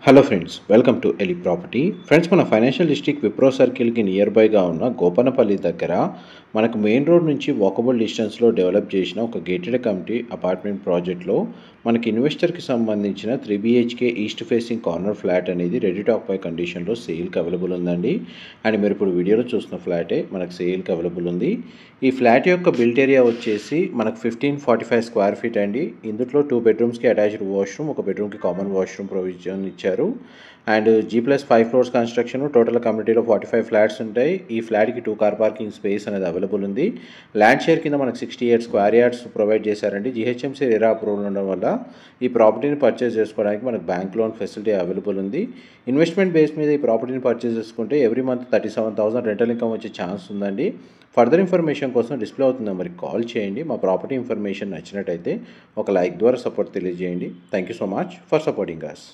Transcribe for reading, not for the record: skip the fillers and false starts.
Hello friends, welcome to Eli property. Friends, మన financial district Wipro సర్కిల్కి near బైగా ఉన్న గోపనపల్లి దగ్గర మనకు మెయిన్ రోడ్ నుంచి వాకబుల్ డిస్టెన్స్లో డెవలప్ చేసిన ఒక గేటెడ్ కమ్యూనిటీ అపార్ట్మెంట్ ప్రాజెక్ట్లో మనకి ఇన్వెస్టర్కి సంబంధించిన 3 BHK east facing corner flat అనేది రెడీ టు ఆక్యుపై కండిషన్లో సేల్కి అవైలబుల్ ఉందండి. అండ్ మీరు ఇప్పుడు వీడియోలో చూస్తున్న ఫ్లాటే మనకు సేల్కి అవైలబుల్ ఉంది. ఈ ఫ్లాట్ యొక్క బిల్ట్ ఏరియా వచ్చేసి మనకు 1545 స్క్వేర్ ఫీట్ అండి. ఇందులో 2 బెడ్రూమ్స్కి అటాచ్డ్ వాష్రూమ్, ఒక బెడ్రూమ్కి కామన్ వాష్రూమ్ ప్రొవిజన్ ఇచ్చారు. And G+5 floors construction. Total కమ్యూనిటీలో 45 ఫ్లాట్స్ ఉంటాయి. ఈ ఫ్లాట్కి 2 కార్ పార్కింగ్ స్పేస్ అనేది అవైలబుల్ ఉంది. ల్యాండ్ షేర్ కింద మనకు 68 స్క్వేర్ యార్డ్స్ ప్రొవైడ్ చేశారండి. GHMC రెరా అప్రూవల్ ఉండడం వల్ల ఈ ప్రాపర్టీని పర్చేస్ చేసుకోవడానికి మనకు బ్యాంక్ లోన్ ఫెసిలిటీ అవైలబుల్ ఉంది. ఇన్వెస్ట్మెంట్ బేస్ మీద ఈ ప్రాపర్టీని పర్చేస్ చేసుకుంటే ఎవ్రీ మంత్ 37,000 రెంటల్ ఇన్కమ్ వచ్చే ఛాన్స్ ఉందండి. ఫర్దర్ ఇన్ఫర్మేషన్ కోసం డిస్ప్లే అవుతుంది నెంబర్కి కాల్ చేయండి. మా ప్రాపర్టీ ఇన్ఫర్మేషన్ నచ్చినట్టయితే ఒక లైక్ ద్వారా సపోర్ట్ తెలియజేయండి. Thank you so much for supporting us.